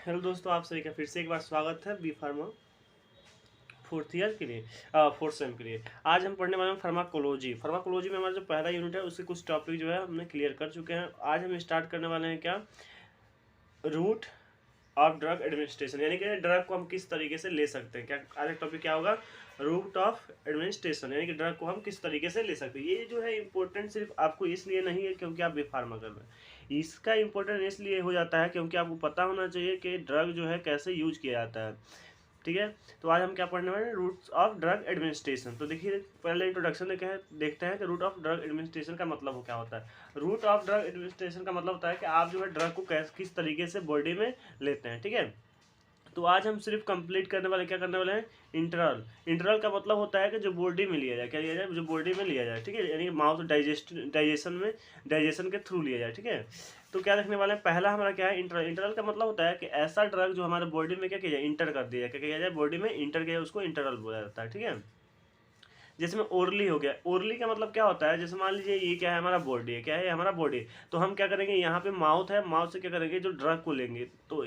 Hello दोस्तों, आप सभी का फिर से एक बार स्वागत है बी फार्मा फोर्थ ईयर के लिए, फोर्थ सेम के लिए। आज हम पढ़ने वाले हैं फार्माकोलॉजी। फार्माकोलॉजी में हमारा जो पहला यूनिट है उसके कुछ टॉपिक जो है हमने क्लियर कर चुके हैं। आज हम स्टार्ट करने वाले हैं क्या, रूट ऑफ ड्रग एडमिनिस्ट्रेशन, यानी कि ड्रग को हम किस तरीके से ले सकते हैं। क्या आज का टॉपिक क्या होगा, रूट ऑफ एडमिनिस्ट्रेशन, यानी कि ड्रग को हम किस तरीके से ले सकते हैं। ये जो है इंपॉर्टेंट सिर्फ आपको इसलिए नहीं है क्योंकि आप बी फार्मा कर रहे हैं, इसका इंपॉर्टेंट इसलिए हो जाता है क्योंकि आपको पता होना चाहिए कि ड्रग जो है कैसे यूज किया जाता है। ठीक है, तो आज हम क्या पढ़ने वाले हैं, रूट्स ऑफ ड्रग एडमिनिस्ट्रेशन। तो देखिए पहले इंट्रोडक्शन में क्या है, देखते हैं कि रूट ऑफ ड्रग एडमिनिस्ट्रेशन का मतलब क्या होता है। रूट ऑफ ड्रग एडमिनिस्ट्रेशन का मतलब होता है कि आप जो है ड्रग को किस तरीके से बॉडी में लेते हैं। ठीक है, तो आज हम सिर्फ कंप्लीट करने वाले क्या करने वाले हैं, इंटरल। इंटरल का मतलब होता है कि जो बॉडी में लिया जाए, क्या लिया जाए, जो बॉडी में लिया जाए। ठीक है, यानी माउथ डाइजेशन के थ्रू लिया जाए। ठीक है, तो क्या देखने वाले हैं, पहला हमारा क्या है, इंटरल। इंटरल का मतलब होता है कि ऐसा ड्रग जो हमारे बॉडी में क्या किया जाए, इंटर कर दिया जाए। क्या किया जाए, बॉडी में इंटर किया जाए, उसको इंटरल बोला जाता है। ठीक है, जैसे में ओरली हो गया। ओरली का मतलब क्या होता है, जैसे मान लीजिए ये क्या है, हमारा बॉडी है, क्या है हमारा बॉडी। तो हम क्या करेंगे, यहाँ पे माउथ है, माउथ से क्या करेंगे, जो ड्रग को लेंगे। तो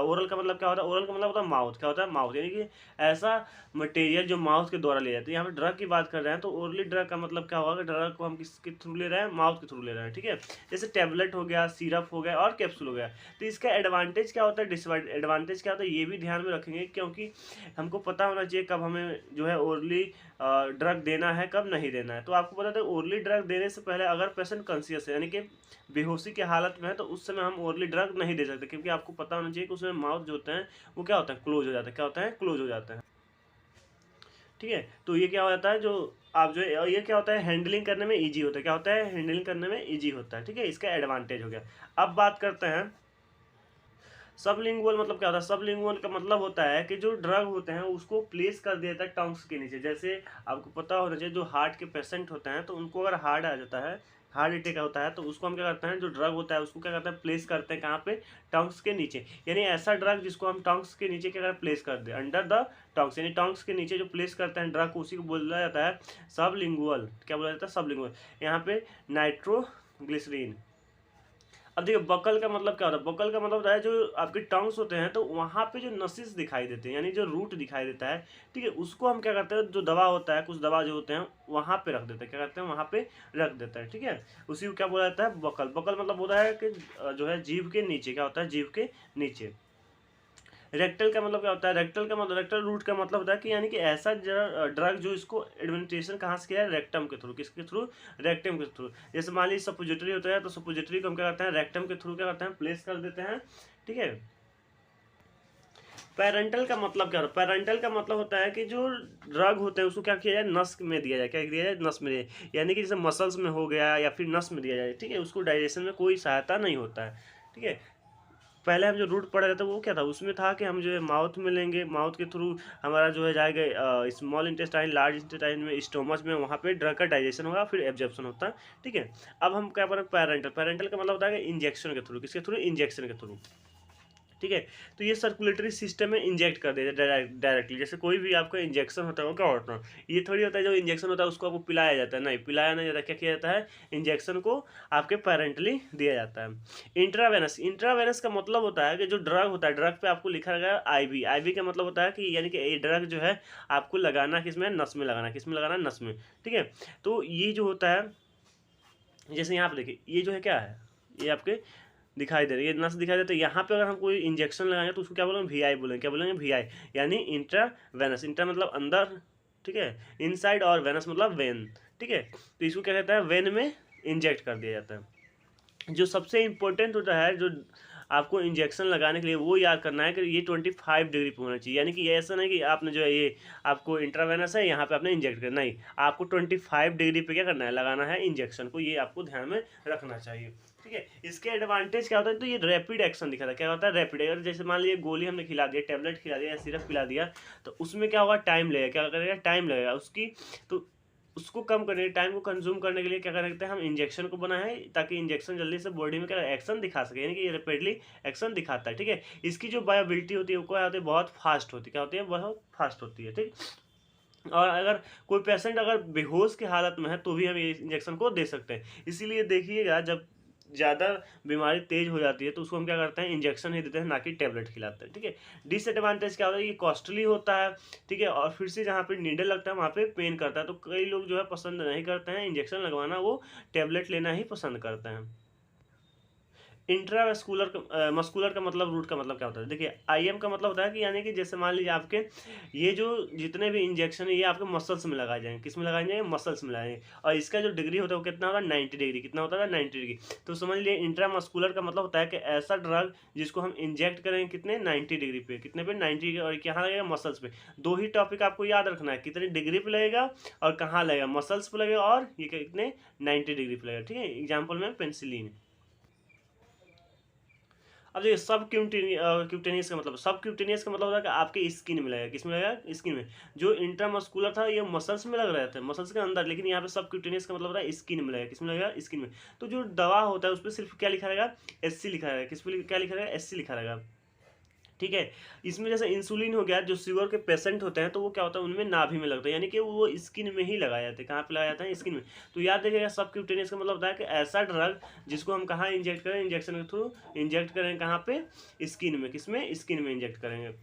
ओरल का मतलब क्या होता है, ओरल का मतलब होता है माउथ। क्या होता है, माउथ, यानी कि ऐसा मटेरियल जो माउथ के द्वारा ले जाते हैं। यहाँ पे ड्रग की बात कर रहे हैं तो ओरली ड्रग का मतलब क्या होगा, ड्रग को हम किसके थ्रू ले रहे हैं, माउथ के थ्रू ले रहे हैं। ठीक है, जैसे टेबलेट हो गया, सिरप हो गया और कैप्सूल हो गया। तो इसका एडवांटेज क्या होता है, डिसएडवांटेज क्या होता है, ये भी ध्यान में रखेंगे क्योंकि हमको पता होना चाहिए कब हमें जो है ओरली ड्रग देना है, कब नहीं देना है। तो आपको पता था ओरली ड्रग देने से पहले अगर पेशेंट कॉन्शियस है, यानी कि बेहोशी की हालत में है, तो उस समय हम ओरली ड्रग नहीं दे सकते क्योंकि आपको पता होना चाहिए कि उसमें माउथ जो होते हैं वो क्या होता है, क्लोज हो जाता है। क्या होता है, क्लोज हो जाता है। ठीक है, तो ये क्या हो जाता है, जो आप जो ये क्या होता है, हैंडलिंग करने में ईजी होता है। क्या होता है, हैंडलिंग करने में ईजी होता है। ठीक है, इसका एडवांटेज हो गया। अब बात करते हैं सबलिंगुअल मतलब क्या होता है। सबलिंगुअल का मतलब होता है कि जो ड्रग होते हैं उसको प्लेस कर दिया जाता है टंग्स के नीचे। जैसे आपको पता होना चाहिए जो हार्ट के पेशेंट होते हैं तो उनको अगर हार्ट आ जाता है, हार्ट अटैक होता है, तो उसको हम क्या करते हैं, जो ड्रग होता है उसको क्या करते हैं, प्लेस करते हैं कहाँ पे, टंग्स के नीचे। यानी ऐसा ड्रग जिसको हम टंग्स के नीचे क्या करते, प्लेस कर दे, अंडर द टंग्स, यानी टंग्स के नीचे जो प्लेस करते हैं ड्रग को, उसी को बोला जाता है सबलिंगुअल। क्या बोला जाता है, सबलिंगुअल। यहाँ पे नाइट्रोग्लिसरीन। अब देखिए बकल का मतलब क्या होता है, बकल का मतलब होता है जो आपके टंग्स होते हैं तो वहाँ पे जो नसेस दिखाई देते हैं, यानी जो रूट दिखाई देता है। ठीक है, उसको हम क्या करते हैं, जो दवा होता है, कुछ दवा जो होते हैं वहाँ पे रख देते हैं। क्या करते हैं, वहाँ पे रख देते हैं। ठीक है, उसी को क्या बोला जाता है, बकल। बकल मतलब होता है कि जो है जीभ के नीचे, क्या होता है, जीभ के नीचे। रेक्टल का मतलब क्या होता है, रेक्टल का मतलब, रेक्टल रूट का मतलब होता है कि यानी कि ऐसा ड्रग जो इसको एडमिनिस्ट्रेशन कहाँ से किया है, रेक्टम के थ्रू। किसके थ्रू, रेक्टम के थ्रू। जैसे मान लीजिए सपोजिटरी होता है तो सपोजिटरी को हम क्या करते हैं, रेक्टम के थ्रू क्या करते हैं, प्लेस कर देते हैं। ठीक है, पैरेंटल का मतलब क्या होता है, पैरेंटल का मतलब होता है कि जो ड्रग होते हैं उसको क्या किया जाए, नस में दिया जाए। क्या दिया जाए, नस में दिया जाए, यानी कि जैसे मसल्स में हो गया या फिर नस में दिया जाए। ठीक है, उसको डाइजेशन में कोई सहायता नहीं होता है। ठीक है, पहले हम जो रूट पढ़ रहे थे वो क्या था, उसमें था कि हम जो है माउथ में लेंगे, माउथ के थ्रू हमारा जो है जाएगा स्मॉल इंटेस्टाइन, लार्ज इंटेस्टाइन में, स्टोमच में, वहाँ पे ड्रग का डाइजेशन होगा, फिर एब्जॉर्प्शन होता है। ठीक है, अब हम क्या पढ़ रहे हैं, पैरेंटल। पैरेंटल का मतलब होता है कि इंजेक्शन के थ्रू। किसके थ्रू, इंजेक्शन के थ्रू। ठीक है, तो ये सर्कुलेटरी सिस्टम में इंजेक्ट कर देते हैं डायरेक्टली। जैसे कोई भी आपका इंजेक्शन होता है वो क्या होता है, ये थोड़ी होता है जो इंजेक्शन होता है उसको आपको पिलाया जाता है, नहीं पिलाया नहीं जाता। क्या किया जाता है, इंजेक्शन को आपके पैरेंटली दिया जाता है। इंट्रावेनस, इंट्रावेनस का मतलब होता है कि जो ड्रग होता है, ड्रग पे आपको लिखा रहेगा आईवी। आईवी का मतलब होता है कि यानी कि ये ड्रग जो है आपको लगाना किसमें, नस में लगाना। किस में लगाना, नस में। ठीक है, तो ये जो होता है, जैसे यहाँ पे देखिए ये जो है क्या है, ये आपके दिखाई दे रही है, नस दिखाई देता है। यहाँ पे अगर हम कोई इंजेक्शन लगाएंगे तो उसको क्या बोलेंगे, वी आई बोलेंगे। क्या बोलेंगे, वी आई, यानी इंट्रावेनस। इंट्रा मतलब अंदर, ठीक है, इनसाइड, और वेनस मतलब वेन। ठीक है, तो इसको क्या कहता है, वेन में इंजेक्ट कर दिया जाता है। जो सबसे इंपॉर्टेंट होता है जो आपको इंजेक्शन लगाने के लिए, वो याद करना है कि ये 25 डिग्री पे होना चाहिए। यानी कि ये ऐसा नहीं कि आपने जो है ये आपको इंट्रावेनस है, यहाँ पे आपने इंजेक्ट करना, नहीं, आपको 25 डिग्री पे क्या करना है, लगाना है इंजेक्शन को। ये आपको ध्यान में रखना चाहिए। ठीक है, इसके एडवांटेज क्या होता है, तो ये रैपिड एक्शन दिखाता है। क्या होता है, रैपिड। अगर जैसे मान लीजिए गोली हमने खिला दिया, टैबलेट खिला दिया या सिरप खिला दिया, तो उसमें क्या होगा, टाइम लगेगा। क्या करेगा, टाइम लगेगा उसकी। तो उसको कम करने के, टाइम को कंज्यूम करने के लिए क्या करते हैं, हम इंजेक्शन को बनाए हैं ताकि इंजेक्शन जल्दी से बॉडी में क्या एक्शन दिखा सके, यानी कि ये रैपिडली एक्शन दिखाता है। ठीक है, इसकी जो बायोबिलिटी होती है वो क्या होती है, बहुत फास्ट होती है। क्या होती है, बहुत फास्ट होती है। ठीक, और अगर कोई पेशेंट अगर बेहोश की हालत में है तो भी हम ये इंजेक्शन को दे सकते हैं। इसीलिए देखिएगा जब ज़्यादा बीमारी तेज़ हो जाती है तो उसको हम क्या करते हैं, इंजेक्शन ही देते हैं, ना कि टैबलेट खिलाते हैं। ठीक है, डिसएडवांटेज क्या होता है, ये कॉस्टली होता है। ठीक है, और फिर से जहाँ पे नीडल लगता है वहाँ पे पेन करता है, तो कई लोग जो है पसंद नहीं करते हैं इंजेक्शन लगवाना, वो टैबलेट लेना ही पसंद करते हैं। इंट्रावेस्कुलर मस्कुलर का मतलब, रूट का मतलब क्या होता है, देखिए आईएम का मतलब होता है कि यानी कि जैसे मान लीजिए आपके ये जो जितने भी इंजेक्शन है ये आपके मसल्स में लगाए जाएंगे, किस में लगाए जाएंगे, मसल्स में लगाएंगे, और इसका जो डिग्री होता है वो कितना होता है, 90 डिग्री। कितना होता है, 90 डिग्री। तो समझ लिए इंट्रामस्कुलर का मतलब होता है कि ऐसा ड्रग जिसको हम इंजेक्ट करेंगे कितने, 90 डिग्री पे, कितने पे, 90 डिग्री, और कहाँ लगेगा, मसल्स पे। दो ही टॉपिक आपको याद रखना है, कितने डिग्री पे लगेगा और कहाँ लगेगा, मसल्स पे लगेगा, और ये कितने, 90 डिग्री पे लगेगा। ठीक है, एग्जाम्पल में पेंसिलिन। अब देखिए सब क्यूटेनियस का मतलब, सब क्यूटेनियस का मतलब होता है कि आपके स्किन में लगेगा, किस में लगेगा, स्किन में। जो इंट्रामस्कुलर था ये मसल्स में लग रहे थे, मसल्स के अंदर, लेकिन यहाँ पे सब क्यूटेनियस का मतलब होता है स्किन में लगेगा, किस में लगेगा, स्किन में। तो जो दवा होता है उस पर सिर्फ क्या लिखा रहेगा, एससी लिखा रहेगा, किस पे क्या लिखा रहेगा, एससी लिखा रहेगा। ठीक है, इसमें जैसे इंसुलिन हो गया, जो शुगर के पेशेंट होते हैं तो वो क्या होता है, उनमें नाभि में लगता है, यानी कि वो स्किन में ही लगाया जाता है। कहाँ पे लगाया जाता है, स्किन में। तो याद रखिएगा सब क्यूटेनियस का मतलब होता है कि ऐसा ड्रग जिसको हम कहाँ इंजेक्ट करें, इंजेक्शन के थ्रू इंजेक्ट करें, कहाँ पे, स्किन में, किस में, स्किन में इंजेक्ट करेंगे।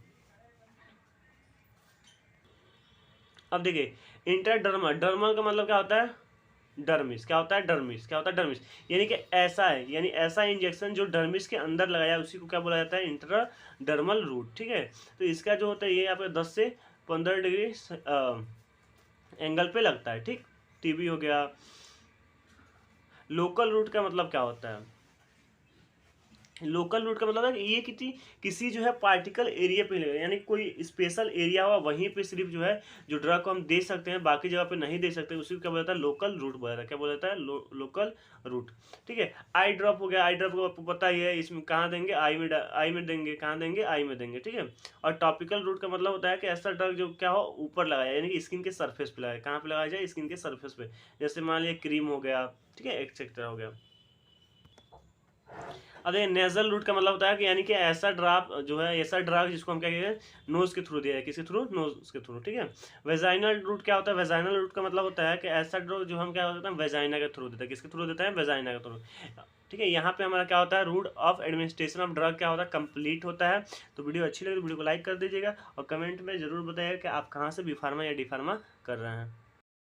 अब देखिए इंट्राडर्मल, डर्मल का मतलब क्या होता है, डर्मिस। क्या होता है, डर्मिस, क्या होता है, डर्मिस, यानी कि ऐसा है, यानी ऐसा इंजेक्शन जो डर्मिस के अंदर लगाया है उसी को क्या बोला जाता है, इंट्राडर्मल रूट। ठीक है, तो इसका जो होता है ये यहाँ पे 10 से 15 डिग्री एंगल पे लगता है। ठीक, टीबी हो गया। लोकल रूट का मतलब क्या होता है, लोकल रूट का मतलब है कि ये किसी जो है पार्टिकल एरिया पे लगेगा, यानी कोई स्पेशल एरिया हुआ वहीं पे सिर्फ जो है जो ड्रग को हम दे सकते हैं, बाकी जगह पे नहीं दे सकते, उसी को क्या बोला जाता है, लोकल रूट बोला जाता है। क्या बोला जाता है, लोकल रूट। ठीक है, आई ड्रॉप हो गया, आई ड्रॉप को आपको पता ही है, इसमें कहाँ देंगे, आई में देंगे, कहाँ देंगे, आई में देंगे। ठीक है, और टॉपिकल रूट का मतलब होता है कि ऐसा ड्रग जो क्या हो ऊपर लगाया, यानी कि स्किन के सर्फेस पे लगाया, कहाँ पे लगाया जाए, स्किन के सर्फेस पे, जैसे मान लिया क्रीम हो गया। ठीक है, एक्सेट्रा हो गया। अब देखिए नेजल रूट का मतलब होता है कि यानी कि ऐसा ड्राप जो है, ऐसा ड्रग जिसको हम क्या कहते हैं, नोज के थ्रू दिया है, किसके थ्रू, नोज के थ्रू। ठीक है, वेजाइनल रूट क्या होता है, वेजाइनल रूट का मतलब होता है कि ऐसा ड्रग जो हम क्या होता है, वेजाइना के थ्रू देते हैं, किसके थ्रू देते हैं, वेजाइना के थ्रू। ठीक है, यहाँ पे हमारा क्या होता है, route of administration of drug क्या होता है, कंप्लीट होता है। तो वीडियो अच्छी लगी तो वीडियो को लाइक कर दीजिएगा और कमेंट में जरूर बताइएगा कि आप कहाँ से बी फार्मा या डी फार्मा कर रहे हैं।